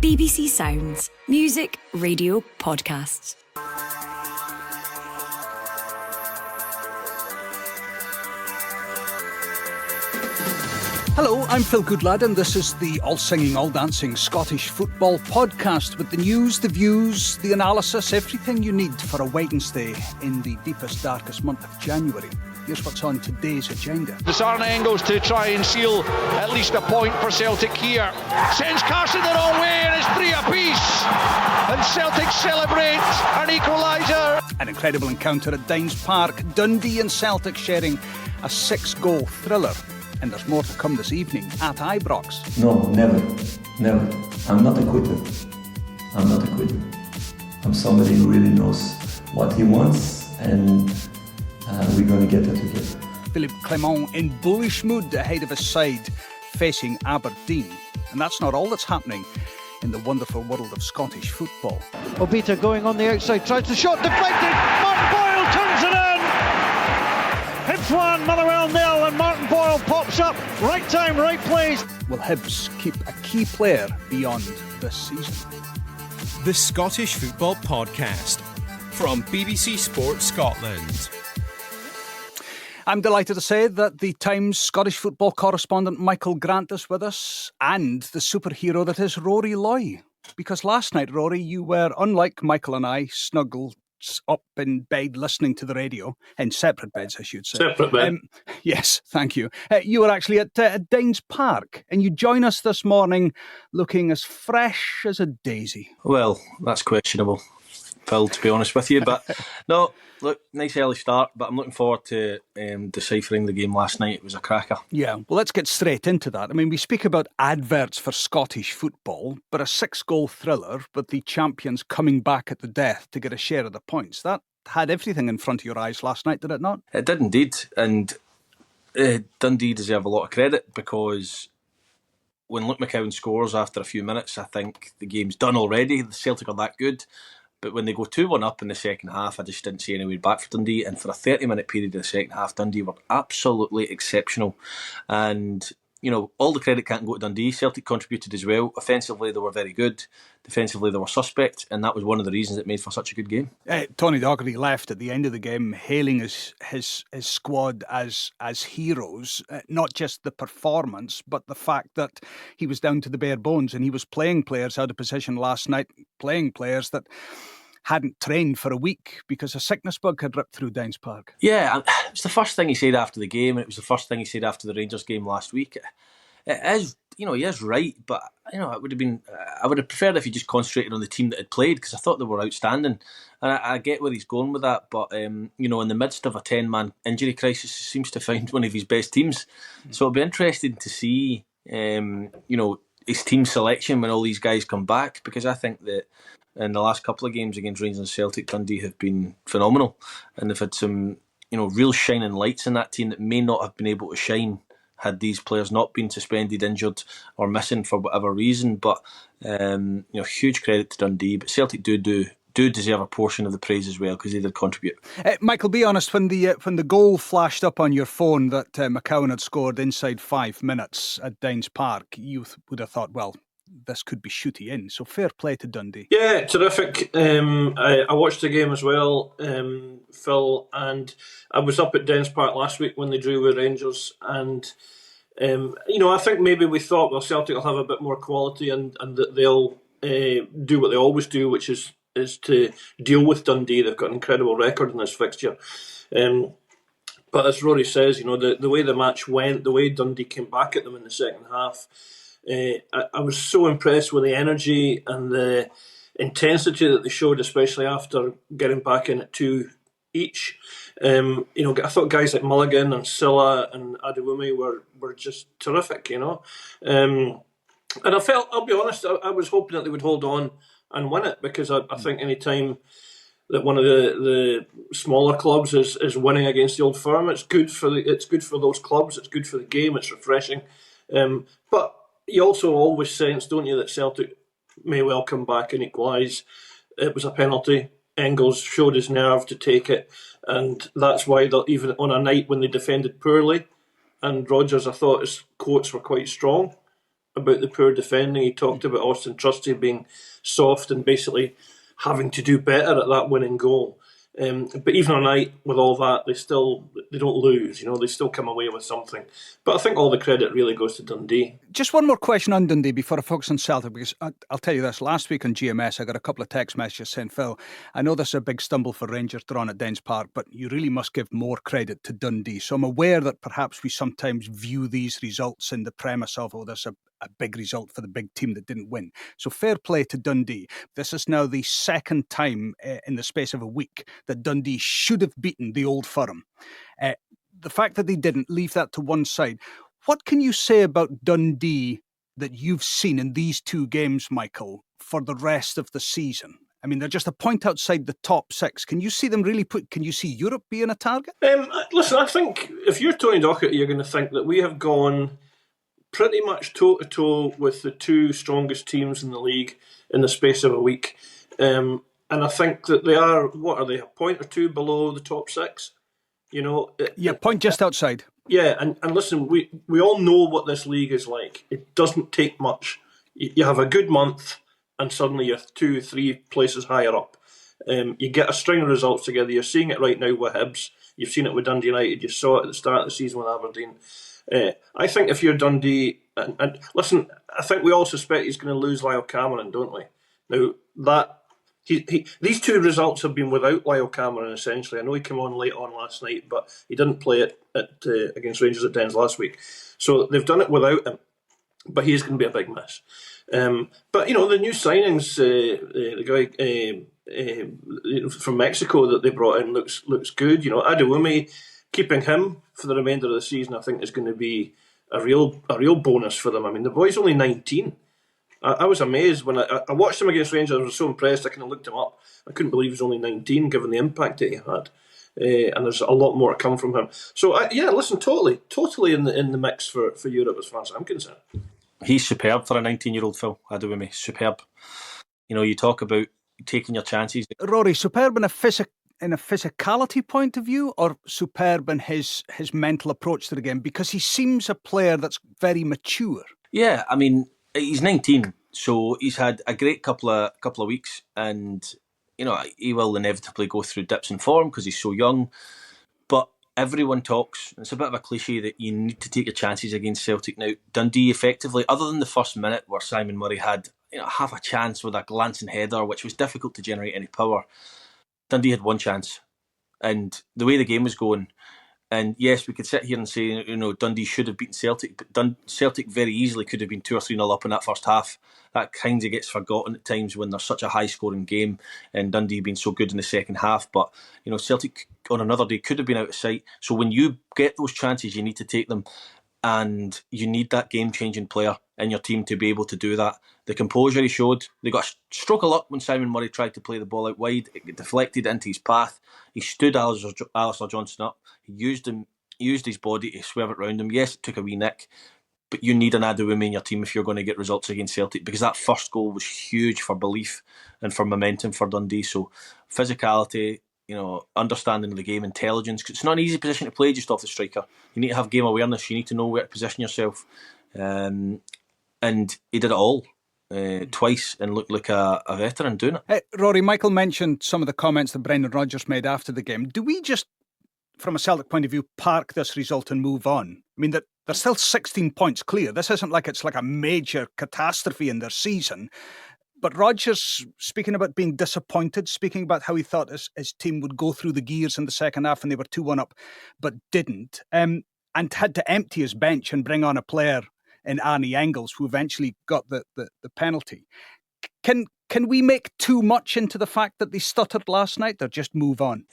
BBC Sounds. Music, radio, podcasts. Hello, I'm Phil Goodlad, and this is the all-singing, all-dancing Scottish football podcast with the news, the views, the analysis, everything you need for a Wednesday in the deepest, darkest month of January. Here's what's on today's agenda. Bizarre angles to try and seal at least a point for Celtic here. Sends Carson the wrong way and it's 3 apiece. And Celtic celebrate an equaliser. An incredible encounter at Dundee Park. Dundee and Celtic sharing a 6-goal thriller. And there's more to come this evening at Ibrox. No, never. I'm not a quitter. I'm somebody who really knows what he wants, and we're going to get it together. Philippe Clement in bullish mood ahead of his side facing Aberdeen. And that's not all that's happening in the wonderful world of Scottish football. Obita going on the outside, tries to shot, deflected. Martin Boyle turns it in. Hibs 1, Motherwell 0, and Martin Boyle pops up. Right time, right place. Will Hibs keep a key player beyond this season? The Scottish Football Podcast from BBC Sports Scotland. I'm delighted to say that the Times Scottish football correspondent Michael Grant is with us, and the superhero that is Rory Loy. Because last night, Rory, you were, unlike Michael and I, snuggled up in bed listening to the radio, in separate beds, I should say. Separate bed. Yes, thank you. You were actually at Dundee Park, and you join us this morning looking as fresh as a daisy. Well, that's questionable, Phil, to be honest with you. But no, look, nice early start, but I'm looking forward to deciphering the game last night. It was a cracker. Yeah, well, let's get straight into that. I mean, we speak about adverts for Scottish football, but a 6-goal thriller with the champions coming back at the death to get a share of the points. That had everything in front of your eyes last night, did it not? It did indeed, and Dundee deserve a lot of credit, because when Luke McCowan scores after a few minutes, I think the game's done already. The Celtic are that good. But when they go 2-1 up in the second half, I just didn't see any way back for Dundee. And for a 30-minute period of the second half, Dundee were absolutely exceptional. And, you know, all the credit can't go to Dundee. Celtic contributed as well. Offensively, they were very good. Defensively, they were suspect. And that was one of the reasons it made for such a good game. Tony Docherty left at the end of the game, hailing his squad as heroes. Not just the performance, but the fact that he was down to the bare bones and he was playing players out of position last night, playing players that hadn't trained for a week because a sickness bug had ripped through Dundee Park. Yeah, it was the first thing he said after the game, and it was the first thing he said after the Rangers game last week. It is, you know, he is right, but, you know, I would have preferred if he just concentrated on the team that had played, because I thought they were outstanding. And I get where he's going with that, but, you know, in the midst of a 10-man injury crisis, he seems to find one of his best teams. So it'll be interesting to see, you know, his team selection when all these guys come back, because I think that in the last couple of games against Rangers and Celtic, Dundee have been phenomenal, and they've had some, you know, real shining lights in that team that may not have been able to shine had these players not been suspended, injured, or missing for whatever reason. But you know, huge credit to Dundee. But Celtic do deserve a portion of the praise as well, because they did contribute. Michael, be honest, when the goal flashed up on your phone that McCowan had scored inside 5 minutes at Dundee Park, you would have thought, well, this could be shooty in. So fair play to Dundee. Yeah, terrific. I watched the game as well, Phil, and I was up at Dens Park last week when they drew with Rangers, and you know, I think maybe we thought, well, Celtic will have a bit more quality and that they'll do what they always do, which is to deal with Dundee. They've got an incredible record in this fixture. But as Rory says, you know, the way the match went, the way Dundee came back at them in the second half, I was so impressed with the energy and the intensity that they showed, especially after getting back in at 2 each. You know, I thought guys like Mulligan and Silla and Adewumi were just terrific, you know. And I felt, I'll be honest, I was hoping that they would hold on and win it, because I think any time that one of the smaller clubs is winning against the old firm, it's good for those clubs, it's good for the game, it's refreshing. But you also always sense, don't you, that Celtic may well come back and equalise. It was a penalty. Engels showed his nerve to take it, and that's why even on a night when they defended poorly, and Rodgers, I thought his quotes were quite strong, about the poor defending. He talked about Austin Trusty being soft and basically having to do better at that winning goal. But even on night, with all that, they don't lose. They still come away with something. But I think all the credit really goes to Dundee. Just one more question on Dundee before I focus on Celtic, because I'll tell you this. Last week on GMS, I got a couple of text messages saying, Phil, I know this is a big stumble for Rangers drawn at Dens Park, but you really must give more credit to Dundee. So I'm aware that perhaps we sometimes view these results in the premise of, there's a big result for the big team that didn't win. So fair play to Dundee. This is now the second time in the space of a week that Dundee should have beaten the Old Firm. The fact that they didn't, leave that to one side. What can you say about Dundee that you've seen in these two games, Michael, for the rest of the season? I mean, they're just a point outside the top six. Can you see them can you see Europe being a target? Listen, I think if you're Tony Docherty, you're going to think that we have gone pretty much toe-to-toe with the two strongest teams in the league in the space of a week. And I think that they are, a point or two below the top six? Point just outside. Yeah, and listen, we all know what this league is like. It doesn't take much. You have a good month and suddenly you're 2-3 places higher up. You get a string of results together. You're seeing it right now with Hibs. You've seen it with Dundee United. You saw it at the start of the season with Aberdeen. I think if you're Dundee, and listen, I think we all suspect he's going to lose Lyle Cameron, don't we? Now, these two results have been without Lyle Cameron, essentially. I know he came on late on last night, but he didn't play it against Rangers at Dens last week. So they've done it without him, but he's going to be a big miss. But, the new signings, the guy from Mexico that they brought in looks good. Adewumi, keeping him for the remainder of the season, I think, is going to be a real bonus for them. I mean, the boy's only 19. I was amazed when I watched him against Rangers. I was so impressed. I kind of looked him up. I couldn't believe he was only 19, given the impact that he had. And there's a lot more to come from him. So listen, totally in the mix for Europe as far as I'm concerned. He's superb for a 19-year-old, Phil. Adewumi, superb. You talk about taking your chances. Rory, superb in a physicality point of view, or superb in his mental approach to the game? Because he seems a player that's very mature. Yeah, I mean, he's 19, so he's had a great couple of weeks, and he will inevitably go through dips in form because he's so young. But everyone talks, it's a bit of a cliche that you need to take your chances against Celtic. Now, Dundee effectively, other than the first minute where Simon Murray had half a chance with a glancing header, which was difficult to generate any power, Dundee had one chance. And the way the game was going, and yes, we could sit here and say, Dundee should have beaten Celtic, but Celtic very easily could have been 2 or 3-0 up in that first half. That kind of gets forgotten at times when there's such a high-scoring game, and Dundee being so good in the second half. But, Celtic on another day could have been out of sight. So when you get those chances, you need to take them, and you need that game-changing player in your team to be able to do that. The composure he showed, they got a stroke of luck when Simon Murray tried to play the ball out wide. It deflected into his path. He stood Alistair Johnston up. He used his body to swerve it round him. Yes, it took a wee nick, but you need an Adewumi in your team if you're going to get results against Celtic, because that first goal was huge for belief and for momentum for Dundee. So physicality, understanding of the game, intelligence. It's not an easy position to play just off the striker. You need to have game awareness. You need to know where to position yourself. And he did it all twice and looked like a veteran doing it. Rory, Michael mentioned some of the comments that Brendan Rodgers made after the game. Do we just, from a Celtic point of view, park this result and move on? I mean, they're still 16 points clear. This isn't like it's like a major catastrophe in their season. But Rodgers, speaking about being disappointed, speaking about how he thought his team would go through the gears in the second half and they were 2-1 up, but didn't, and had to empty his bench and bring on a player in Arnie Engels, who eventually got the penalty. Can we make too much into the fact that they stuttered last night, or just move on?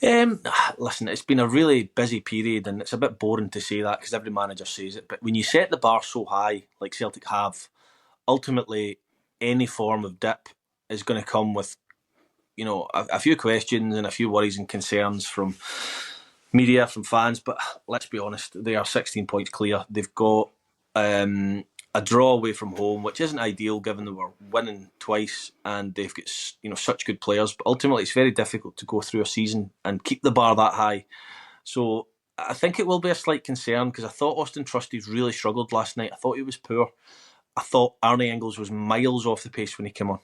Listen, it's been a really busy period, and it's a bit boring to say that because every manager says it. But when you set the bar so high, like Celtic have, ultimately any form of dip is going to come with, a few questions and a few worries and concerns from media, from fans. But let's be honest, they are 16 points clear. They've got a draw away from home, which isn't ideal given they were winning twice and they've got such good players. But ultimately, it's very difficult to go through a season and keep the bar that high. So I think it will be a slight concern because I thought Austin Trusty's really struggled last night. I thought he was poor. I thought Arnie Engels was miles off the pace when he came on.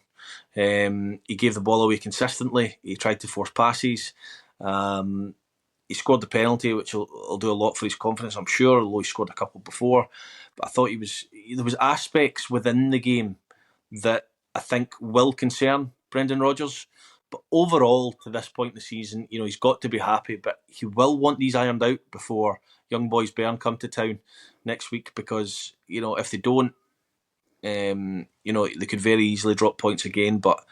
He gave the ball away consistently. He tried to force passes. He scored the penalty, which will do a lot for his confidence, I'm sure, although he scored a couple before. But I thought there was aspects within the game that I think will concern Brendan Rodgers. But overall, to this point in the season, he's got to be happy, but he will want these ironed out before Young Boys Bern come to town next week, because, if they don't, they could very easily drop points again. But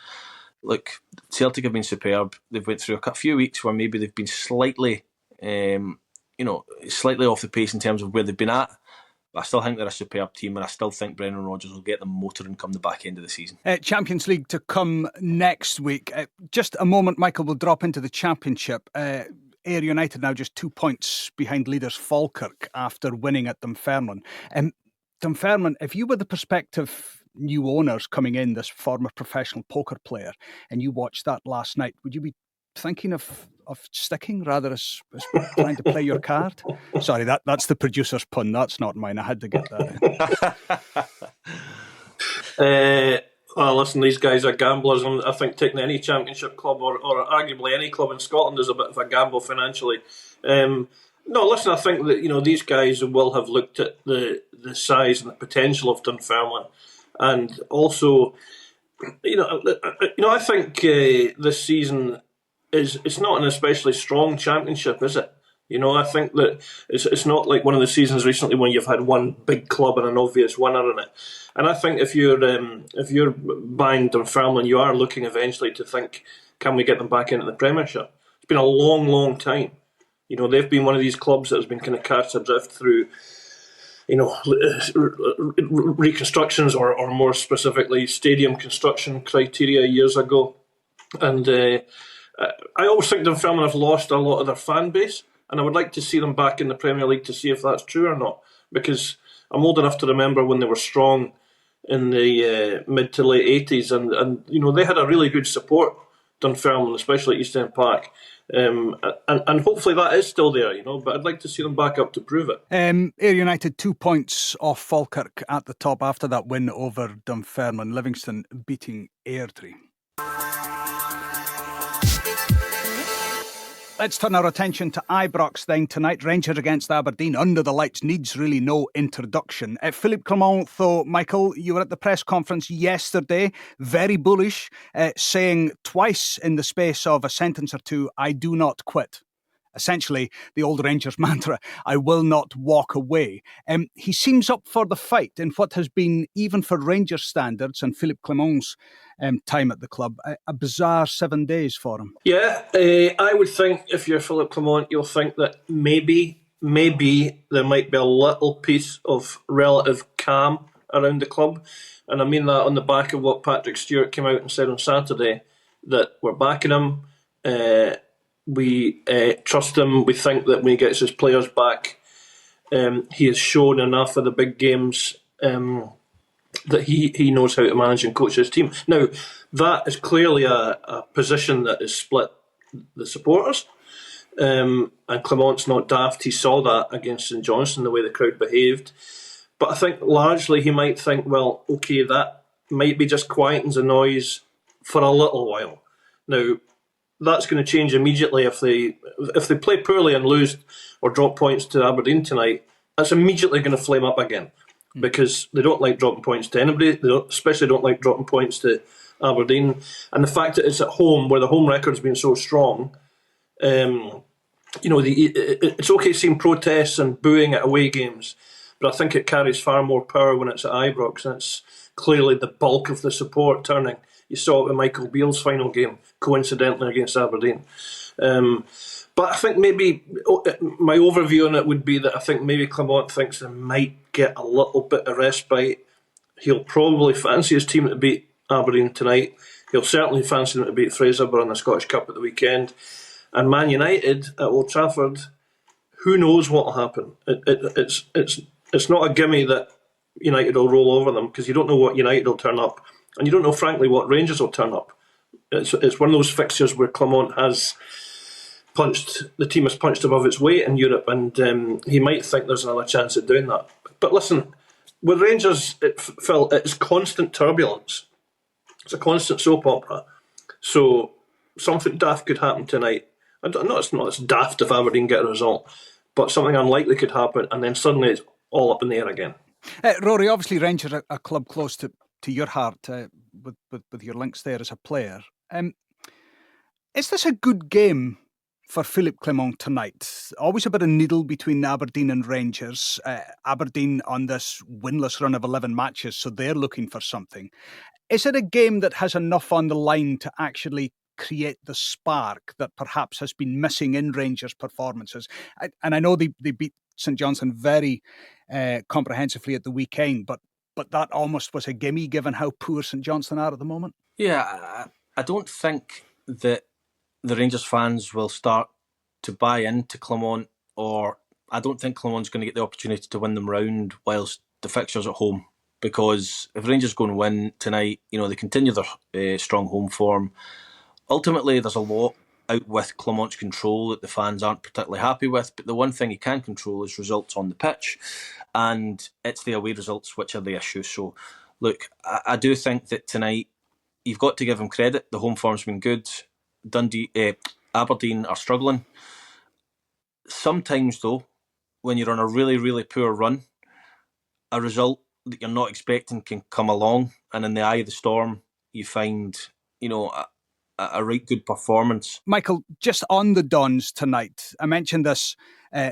look, Celtic have been superb. They've went through a few weeks where maybe they've been slightly off the pace in terms of where they've been at. But I still think they're a superb team, and I still think Brendan Rodgers will get them motoring come the back end of the season. Champions League to come next week. Just a moment, Michael, will drop into the Championship. Ayr United now just 2 points behind leaders Falkirk after winning at Dunfermline. Dunfermline, if you were the prospective new owners coming in, this former professional poker player, and you watched that last night, would you be thinking of sticking rather as trying to play your card? Sorry, that's the producer's pun. That's not mine. I had to get that in. Listen, these guys are gamblers, and I think taking any Championship club or arguably any club in Scotland is a bit of a gamble financially. No, listen, I think that these guys will have looked at the size and the potential of Dunfermline, and also, I think this season it's not an especially strong Championship, is it? I think that it's not like one of the seasons recently when you've had one big club and an obvious winner in it. And I think if you're buying Dunfermline, you are looking eventually to think, can we get them back into the Premiership? It's been a long, long time. They've been one of these clubs that has been kind of cast adrift through, reconstructions or more specifically stadium construction criteria years ago. And I always think Dunfermline have lost a lot of their fan base, and I would like to see them back in the Premier League to see if that's true or not, because I'm old enough to remember when they were strong in the mid to late 80s, and they had a really good support, Dunfermline, especially at East End Park. And hopefully that is still there, but I'd like to see them back up to prove it. Ayr United 2 points off Falkirk at the top after that win over Dunfermline. Livingston beating Airdrie. Let's turn our attention to Ibrox then tonight. Rangers against Aberdeen. Under the lights needs really no introduction. Philippe Clement, though, Michael, you were at the press conference yesterday, very bullish, saying twice in the space of a sentence or two, "I do not quit." Essentially, the old Rangers mantra, "I will not walk away." He seems up for the fight in what has been, even for Rangers standards and Philippe Clement's time at the club, a bizarre 7 days for him. Yeah, I would think if you're Philippe Clement, you'll think that maybe there might be a little piece of relative calm around the club. And I mean that on the back of what Patrick Stewart came out and said on Saturday, that we're backing him. We trust him. We think that when he gets his players back, he has shown enough of the big games that he knows how to manage and coach his team. Now, that is clearly a position that has split the supporters. And Clement's not daft. He saw that against St Johnstone, the way the crowd behaved. But I think largely he might think, well, okay, that might be just quieting the noise for a little while. Now, that's going to change immediately if they play poorly and lose or drop points to Aberdeen tonight. That's immediately going to flame up again, because they don't like dropping points to anybody. They especially don't like dropping points to Aberdeen. And the fact that it's at home, where the home record's been so strong, it's okay seeing protests and booing at away games, but I think it carries far more power when it's at Ibrox, and it's clearly the bulk of the support turning. You saw it with Michael Beale's final game, coincidentally against Aberdeen. But I think maybe my overview on it would be that I think maybe Clement thinks they might get a little bit of respite. He'll probably fancy his team to beat Aberdeen tonight. He'll certainly fancy them to beat Fraserburgh in the Scottish Cup at the weekend. And Man United at Old Trafford, who knows what will happen? It's not a gimme that United will roll over them, because you don't know what United will turn up. And you don't know, frankly, what Rangers will turn up. It's one of those fixtures where Clement has the team has punched above its weight in Europe, and he might think there's another chance at doing that. But listen, with Rangers, Phil, it's constant turbulence. It's a constant soap opera. So something daft could happen tonight. It's not daft if Aberdeen get a result, but something unlikely could happen, and then suddenly it's all up in the air again. Rory, obviously Rangers are a club close to your heart with your links there as a player. Is this a good game for Philippe Clement tonight? Always a bit of needle between Aberdeen and Rangers. Aberdeen on this winless run of 11 matches, so they're looking for something. Is it a game that has enough on the line to actually create the spark that perhaps has been missing in Rangers' performances? And I know they beat St Johnstone very comprehensively at the weekend, but that almost was a gimme given how poor St Johnstone are at the moment. Yeah, I don't think that the Rangers fans will start to buy into Clement, or I don't think Clement's going to get the opportunity to win them round whilst the fixture's at home. Because if Rangers go and win tonight, they continue their strong home form. Ultimately, there's a lot out with Clement's control that the fans aren't particularly happy with, but the one thing he can control is results on the pitch, and it's the away results which are the issue. So, look, I do think that tonight you've got to give him credit. The home form's been good. Aberdeen are struggling. Sometimes, though, when you're on a really, really poor run, a result that you're not expecting can come along, and in the eye of the storm, you find, a right good performance. Michael, just on the Dons tonight, I mentioned this,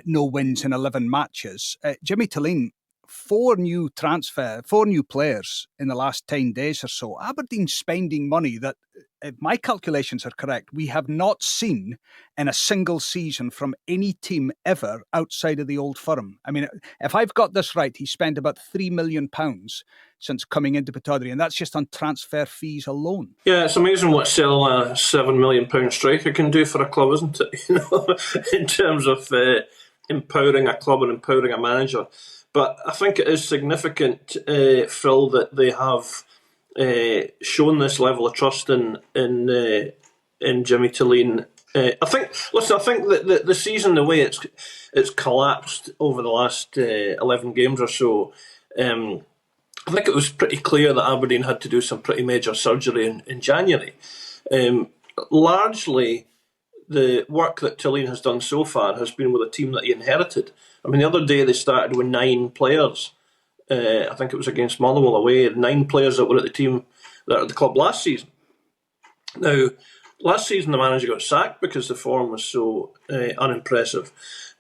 no wins in 11 matches. Jimmy Tillene, 4 new players in the last 10 days or so. Aberdeen spending money that, if my calculations are correct, we have not seen in a single season from any team ever outside of the Old Firm. I mean, if I've got this right, he spent about £3 million since coming into Pittodrie, and that's just on transfer fees alone. Yeah, it's amazing what selling a £7 million striker can do for a club, isn't it? In terms of empowering a club and empowering a manager. But I think it is significant, Phil, that they have shown this level of trust in Jimmy Tillene. I think that the season, the way it's collapsed over the last 11 games or so, I think it was pretty clear that Aberdeen had to do some pretty major surgery in January. Largely, the work that Tillene has done so far has been with a team that he inherited. I mean, the other day they started with 9 players. I think it was against Motherwell away. 9 players that were at the team that are at the club last season. Now, last season the manager got sacked because the form was so unimpressive.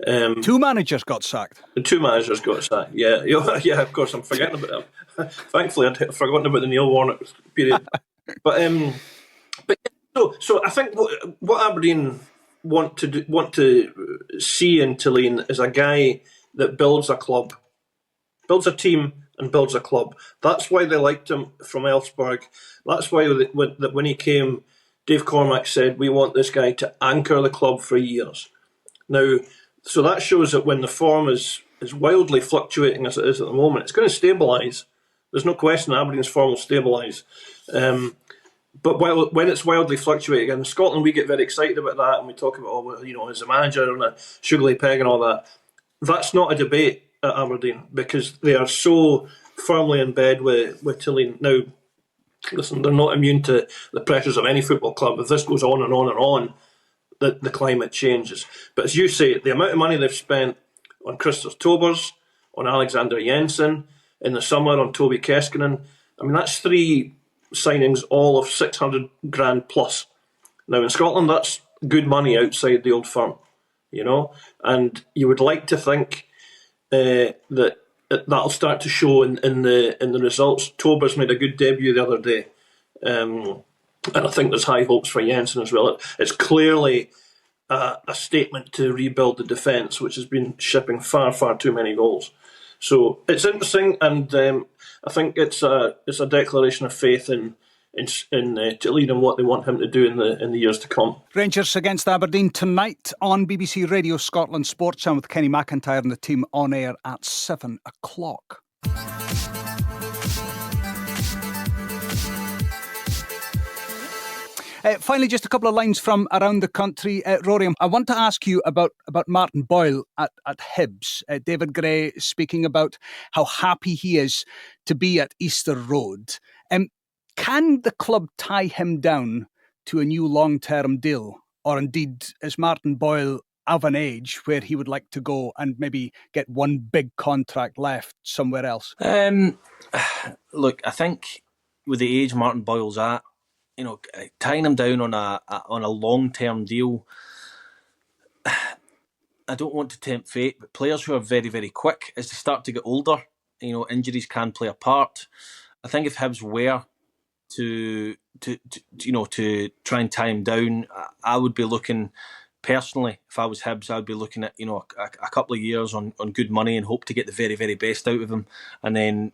2 managers got sacked. 2 managers got sacked. Yeah. Of course, I'm forgetting about them. Thankfully, I'd forgotten about the Neil Warnock period. But so I think what Aberdeen want to see in Tillene is a guy that builds a club, builds a team, and builds a club. That's why they liked him from Elfsborg. That's why when he came, Dave Cormack said, "We want this guy to anchor the club for years." Now, so that shows that when the form is wildly fluctuating as it is at the moment, it's going to stabilise. There's no question Aberdeen's form will stabilise. But when it's wildly fluctuating, in Scotland we get very excited about that, and we talk about, as a manager on a sugarly peg and all that. That's not a debate at Aberdeen because they are so firmly in bed with Tillene. Now, listen, they're not immune to the pressures of any football club. If this goes on and on and on, the climate changes. But as you say, the amount of money they've spent on Christoph Tobers, on Alexander Jensen, in the summer on Toby Keskinen, I mean, that's 3 signings, all of 600 grand plus. Now in Scotland, that's good money outside the Old Firm, and you would like to think that that'll start to show in the results. Tobers made a good debut the other day, and I think there's high hopes for Jensen as well. It's clearly a statement to rebuild the defence, which has been shipping far, far too many goals. So it's interesting, and I think it's a declaration of faith in Tillene and what they want him to do in the years to come. Rangers against Aberdeen tonight on BBC Radio Scotland Sports Sound with Kenny McIntyre and the team on air at 7 o'clock. Finally, just a couple of lines from around the country. Rory, I want to ask you about Martin Boyle at Hibs. David Gray speaking about how happy he is to be at Easter Road. Can the club tie him down to a new long-term deal? Or indeed, is Martin Boyle of an age where he would like to go and maybe get one big contract left somewhere else? Look, I think with the age Martin Boyle's at, tying him down on a long-term deal, I don't want to tempt fate, but players who are very, very quick, as they start to get older, injuries can play a part. I think if Hibs were to try and tie him down, I would be looking, personally, if I was Hibs, I would be looking at a couple of years on good money and hope to get the very, very best out of him, and then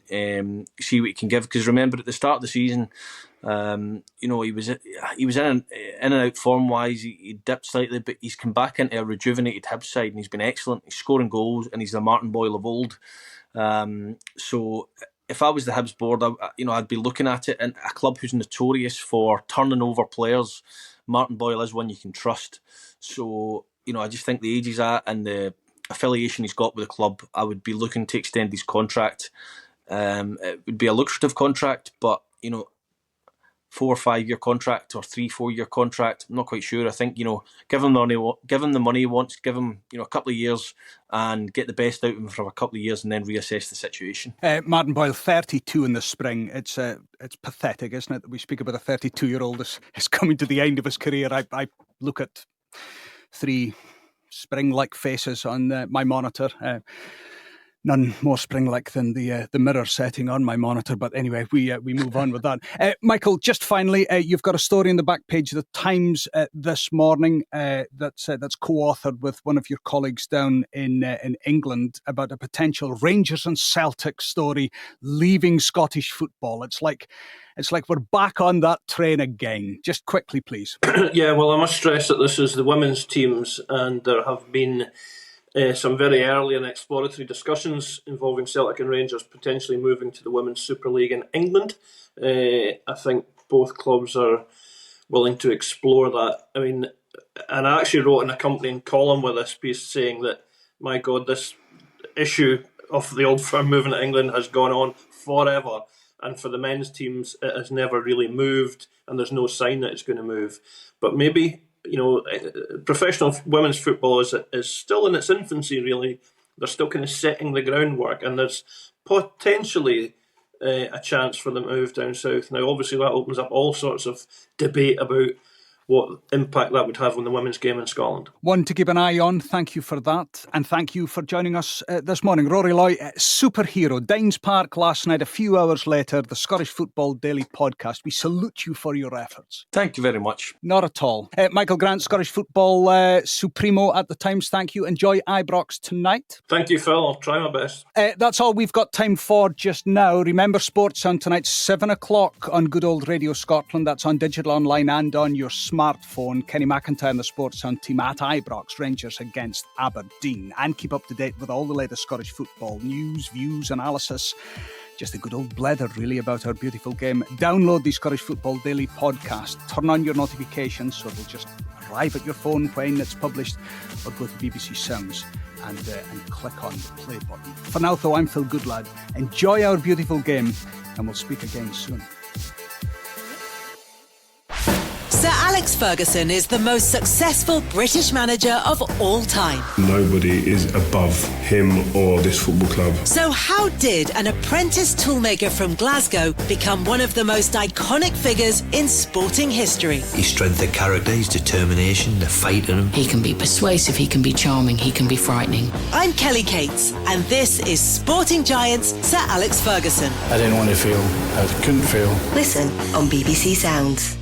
see what he can give. Because remember, at the start of the season, he was in and out form wise. He dipped slightly, but he's come back into a rejuvenated Hibs side, and he's been excellent. He's scoring goals, and he's the Martin Boyle of old. So if I was the Hibs board, I'd be looking at it. And a club who's notorious for turning over players, Martin Boyle is one you can trust. So, I just think the age he's at and the affiliation he's got with the club, I would be looking to extend his contract. It would be a lucrative contract, but, 4 or 5 year contract or 3-4 year contract, I'm not quite sure. I think, give him the money he wants, give him, a couple of years and get the best out of him for a couple of years and then reassess the situation. Martin Boyle, 32 in the spring. It's pathetic, isn't it, that we speak about a 32-year-old is coming to the end of his career. I look at 3 spring-like faces on my monitor. None more spring-like than the mirror setting on my monitor. But anyway, we move on with that. Michael, just finally, you've got a story in the back page of the Times this morning that's co-authored with one of your colleagues down in England about a potential Rangers and Celtic story leaving Scottish football. It's like we're back on that train again. Just quickly, please. Yeah, well, I must stress that this is the women's teams, and there have been some very early and exploratory discussions involving Celtic and Rangers potentially moving to the Women's Super League in England. I think both clubs are willing to explore that. I mean, and I actually wrote an accompanying column with this piece saying that, my God, this issue of the Old Firm moving to England has gone on forever. And for the men's teams, it has never really moved, and there's no sign that it's going to move. But maybe, professional women's football is still in its infancy, really. They're still kind of setting the groundwork, and there's potentially a chance for them to move down south. Now, obviously, that opens up all sorts of debate about what impact that would have on the women's game in Scotland. One to keep an eye on. Thank you for that. And thank you for joining us this morning. Rory Loy, superhero. Dines Park last night, a few hours later, the Scottish Football Daily podcast. We salute you for your efforts. Thank you very much. Not at all. Michael Grant, Scottish Football Supremo at the Times. Thank you. Enjoy Ibrox tonight. Thank you, Phil. I'll try my best. That's all we've got time for just now. Remember, Sports Sound tonight, 7 o'clock on good old Radio Scotland. That's on digital, online and on your smartphone. Kenny McIntyre and the Sports Sound team at Ibrox, Rangers against Aberdeen. And keep up to date with all the latest Scottish football news, views, analysis. Just a good old blether, really, about our beautiful game. Download the Scottish Football Daily podcast. Turn on your notifications so it'll just arrive at your phone when it's published, or go to BBC Sounds and click on the play button. For now, though, I'm Phil Goodlad. Enjoy our beautiful game, and we'll speak again soon. Sir Alex Ferguson is the most successful British manager of all time. Nobody is above him or this football club. So how did an apprentice toolmaker from Glasgow become one of the most iconic figures in sporting history? His strength of character, his determination, the fight in him. He can be persuasive, he can be charming, he can be frightening. I'm Kelly Cates, and this is Sporting Giants Sir Alex Ferguson. I didn't want to feel, I couldn't feel. Listen on BBC Sounds.